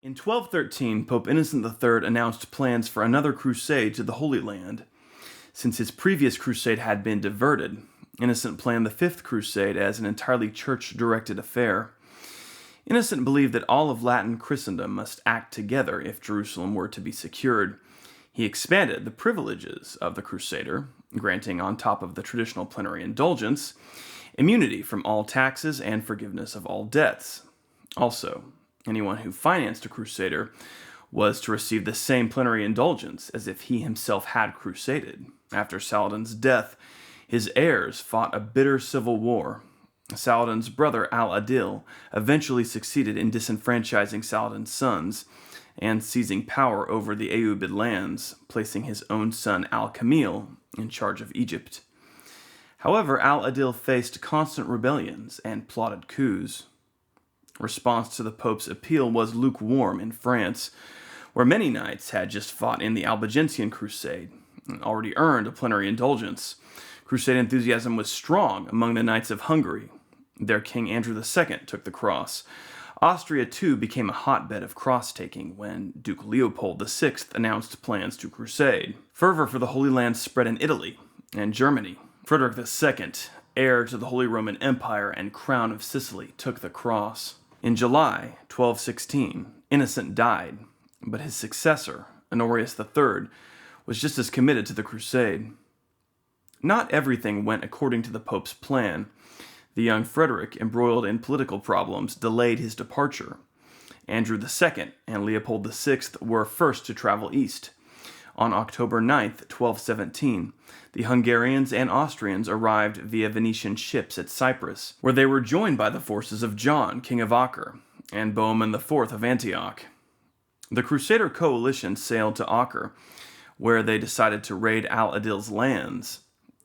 In 1213, Pope Innocent III announced plans for another crusade to the Holy Land. Since his previous crusade had been diverted, Innocent planned the Fifth Crusade as an entirely church-directed affair. Innocent believed that all of Latin Christendom must act together if Jerusalem were to be secured. He expanded the privileges of the Crusader, granting, on top of the traditional plenary indulgence, immunity from all taxes and forgiveness of all debts. Also, anyone who financed a Crusader was to receive the same plenary indulgence as if he himself had crusaded. After Saladin's death, his heirs fought a bitter civil war. Saladin's brother Al-Adil eventually succeeded in disenfranchising Saladin's sons and seizing power over the Ayyubid lands, placing his own son Al-Kamil in charge of Egypt. However, Al-Adil faced constant rebellions and plotted coups. Response to the Pope's appeal was lukewarm in France, where many knights had just fought in the Albigensian Crusade and already earned a plenary indulgence. Crusade enthusiasm was strong among the Knights of Hungary. Their King Andrew II took the cross. Austria, too, became a hotbed of cross-taking when Duke Leopold VI announced plans to crusade. Fervor for the Holy Land spread in Italy and Germany. Frederick II, heir to the Holy Roman Empire and Crown of Sicily, took the cross. In July 1216, Innocent died, but his successor, Honorius III, was just as committed to the crusade. Not everything went according to the Pope's plan. The young Frederick, embroiled in political problems, delayed his departure. Andrew II and Leopold VI were first to travel east. On October 9, 1217, the Hungarians and Austrians arrived via Venetian ships at Cyprus, where they were joined by the forces of John, King of Acre, and Bohemond IV of Antioch. The Crusader coalition sailed to Acre, where they decided to raid Al-Adil's lands.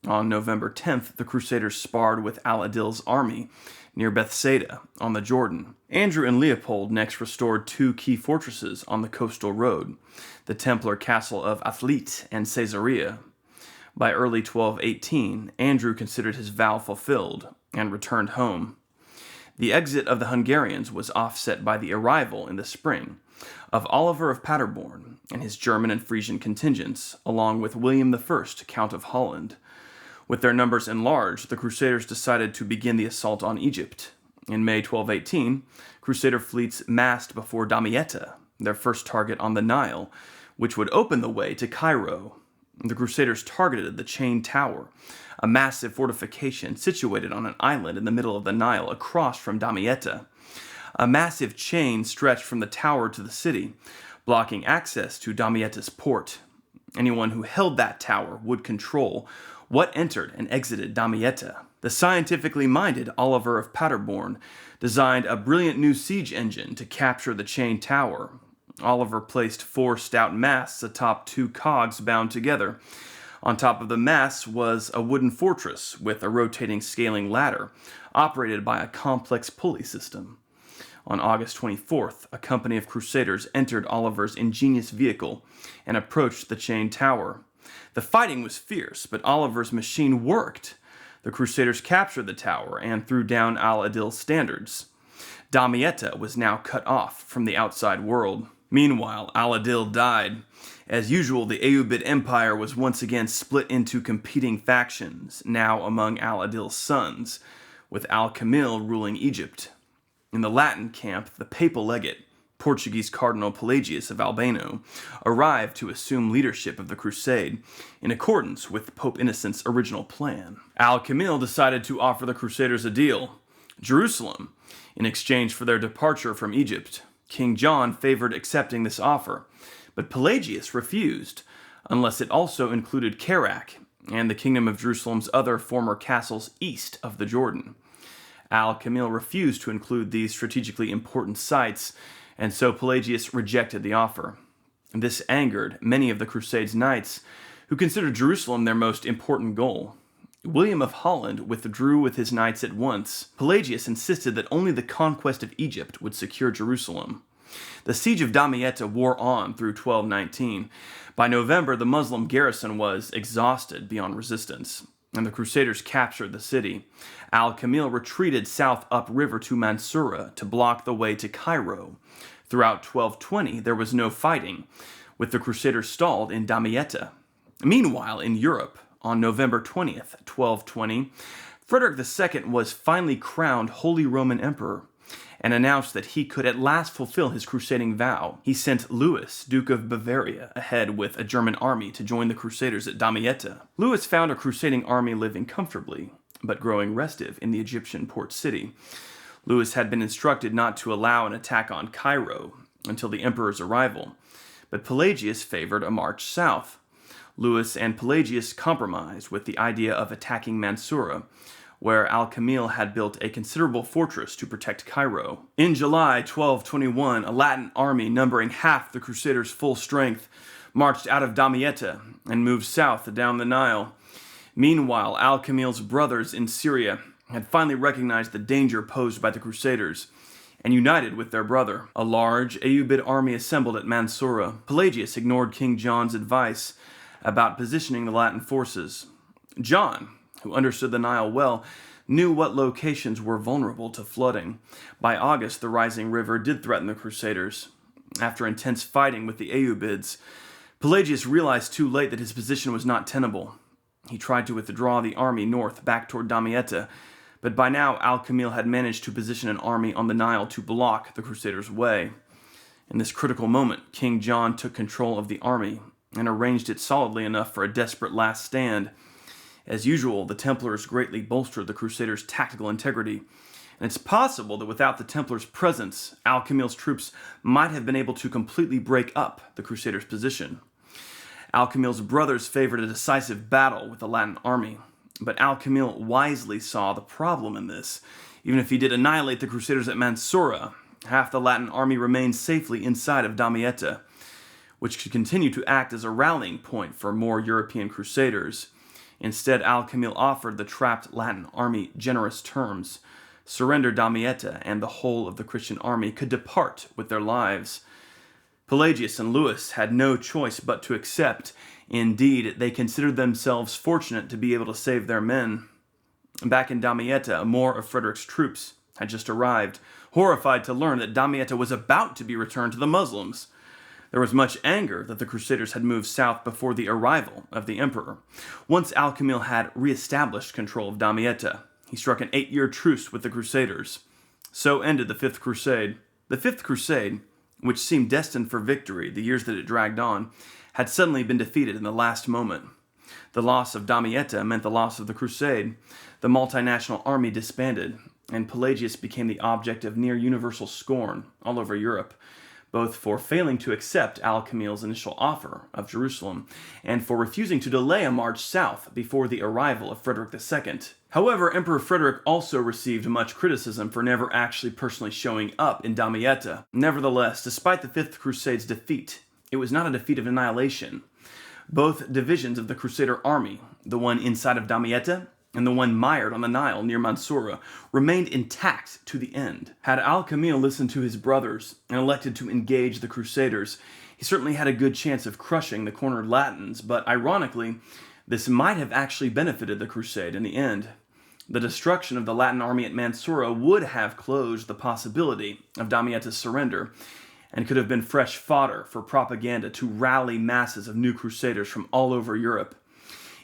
On November 10th, the Crusaders sparred with Al-Adil's army near Bethsaida on the Jordan. Andrew and Leopold next restored two key fortresses on the coastal road, the Templar castle of Athlit and Caesarea. By early 1218, Andrew considered his vow fulfilled and returned home. The exit of the Hungarians was offset by the arrival in the spring of Oliver of Paderborn and his German and Frisian contingents, along with William I, Count of Holland. With their numbers enlarged, the Crusaders decided to begin the assault on Egypt. In May 1218, Crusader fleets massed before Damietta, their first target on the Nile, which would open the way to Cairo. The Crusaders targeted the Chain Tower, a massive fortification situated on an island in the middle of the Nile across from Damietta. A massive chain stretched from the tower to the city, blocking access to Damietta's port. Anyone who held that tower would control what entered and exited Damietta. The scientifically minded Oliver of Paderborn designed a brilliant new siege engine to capture the chain tower. Oliver placed 4 stout masts atop 2 cogs bound together. On top of the masts was a wooden fortress with a rotating scaling ladder, operated by a complex pulley system. On August 24th, a company of Crusaders entered Oliver's ingenious vehicle and approached the chain tower. The fighting was fierce, but Oliver's machine worked. The Crusaders captured the tower and threw down Al-Adil's standards. Damietta was now cut off from the outside world. Meanwhile, Al-Adil died. As usual, the Ayyubid Empire was once again split into competing factions, now among Al-Adil's sons, with Al-Kamil ruling Egypt. In the Latin camp, the papal legate, Portuguese Cardinal Pelagius of Albano, arrived to assume leadership of the crusade, in accordance with Pope Innocent's original plan. Al-Kamil decided to offer the Crusaders a deal: Jerusalem, in exchange for their departure from Egypt. King John favored accepting this offer, but Pelagius refused, unless it also included Kerak and the kingdom of Jerusalem's other former castles east of the Jordan. Al-Kamil refused to include these strategically important sites, and so Pelagius rejected the offer. This angered many of the Crusades' knights, who considered Jerusalem their most important goal. William of Holland withdrew with his knights at once. Pelagius insisted that only the conquest of Egypt would secure Jerusalem. The Siege of Damietta wore on through 1219. By November, the Muslim garrison was exhausted beyond resistance, and the Crusaders captured the city. Al-Kamil retreated south upriver to Mansurah to block the way to Cairo. Throughout 1220, there was no fighting, with the Crusaders stalled in Damietta. Meanwhile, in Europe, on November 20th, 1220, Frederick II was finally crowned Holy Roman Emperor and announced that he could at last fulfill his crusading vow. He sent Louis, Duke of Bavaria, ahead with a German army to join the Crusaders at Damietta. Louis found a crusading army living comfortably, but growing restive in the Egyptian port city. Louis had been instructed not to allow an attack on Cairo until the emperor's arrival, but Pelagius favored a march south. Louis and Pelagius compromised with the idea of attacking Mansurah, where Al-Kamil had built a considerable fortress to protect Cairo. In July 1221, a Latin army numbering half the Crusaders' full strength marched out of Damietta and moved south down the Nile. Meanwhile, Al-Kamil's brothers in Syria had finally recognized the danger posed by the Crusaders and united with their brother. A large Ayyubid army assembled at Mansurah. Pelagius ignored King John's advice about positioning the Latin forces. John, who understood the Nile well, knew what locations were vulnerable to flooding. By August, the rising river did threaten the Crusaders. After intense fighting with the Ayyubids, Pelagius realized too late that his position was not tenable. He tried to withdraw the army north back toward Damietta, but by now Al-Kamil had managed to position an army on the Nile to block the Crusaders' way. In this critical moment, King John took control of the army and arranged it solidly enough for a desperate last stand. As usual, the Templars greatly bolstered the Crusaders' tactical integrity, and it's possible that without the Templars' presence, Al-Kamil's troops might have been able to completely break up the Crusaders' position. Al-Kamil's brothers favored a decisive battle with the Latin army, but Al-Kamil wisely saw the problem in this. Even if he did annihilate the Crusaders at Mansurah, half the Latin army remained safely inside of Damietta, which could continue to act as a rallying point for more European Crusaders. Instead, Al-Kamil offered the trapped Latin army generous terms. Surrender Damietta, and the whole of the Christian army could depart with their lives. Pelagius and Louis had no choice but to accept. Indeed, they considered themselves fortunate to be able to save their men. Back in Damietta, more of Frederick's troops had just arrived, horrified to learn that Damietta was about to be returned to the Muslims. There was much anger that the Crusaders had moved south before the arrival of the emperor. Once Al-Kamil had re-established control of Damietta, he struck an 8-year truce with the Crusaders. So ended the Fifth Crusade. The Fifth Crusade, which seemed destined for victory the years that it dragged on, had suddenly been defeated in the last moment. The loss of Damietta meant the loss of the Crusade. The multinational army disbanded, and Pelagius became the object of near universal scorn all over Europe, both for failing to accept Al-Kamil's initial offer of Jerusalem and for refusing to delay a march south before the arrival of Frederick II. However, Emperor Frederick also received much criticism for never actually personally showing up in Damietta. Nevertheless, despite the Fifth Crusade's defeat, it was not a defeat of annihilation. Both divisions of the Crusader army, the one inside of Damietta and the one mired on the Nile near Mansurah, remained intact to the end. Had Al-Kamil listened to his brothers and elected to engage the Crusaders, he certainly had a good chance of crushing the cornered Latins, but ironically, this might have actually benefited the Crusade in the end. The destruction of the Latin army at Mansurah would have closed the possibility of Damietta's surrender, and could have been fresh fodder for propaganda to rally masses of new Crusaders from all over Europe.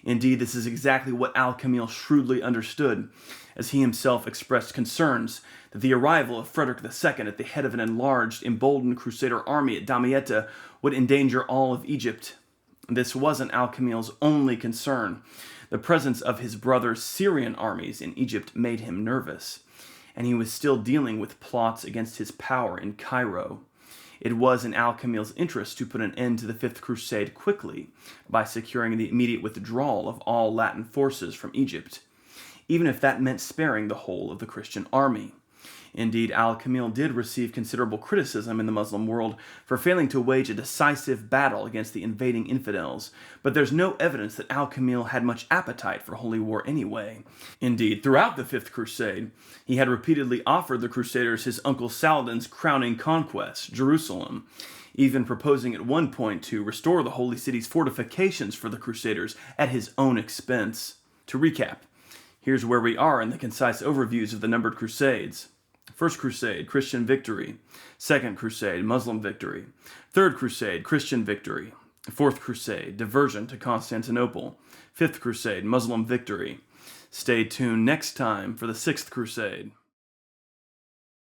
Indeed, this is exactly what Al-Kamil shrewdly understood, as he himself expressed concerns that the arrival of Frederick II at the head of an enlarged, emboldened Crusader army at Damietta would endanger all of Egypt. This wasn't Al-Kamil's only concern. The presence of his brother's Syrian armies in Egypt made him nervous, and he was still dealing with plots against his power in Cairo. It was in Al-Kamil's interest to put an end to the Fifth Crusade quickly by securing the immediate withdrawal of all Latin forces from Egypt, even if that meant sparing the whole of the Christian army. Indeed, Al-Kamil did receive considerable criticism in the Muslim world for failing to wage a decisive battle against the invading infidels, but there's no evidence that Al-Kamil had much appetite for holy war anyway. Indeed, throughout the Fifth Crusade, he had repeatedly offered the Crusaders his uncle Saladin's crowning conquest, Jerusalem, even proposing at one point to restore the Holy City's fortifications for the Crusaders at his own expense. To recap, here's where we are in the concise overviews of the numbered Crusades. First Crusade, Christian victory. Second Crusade, Muslim victory. Third Crusade, Christian victory. Fourth Crusade, diversion to Constantinople. Fifth Crusade, Muslim victory. Stay tuned next time for the Sixth Crusade.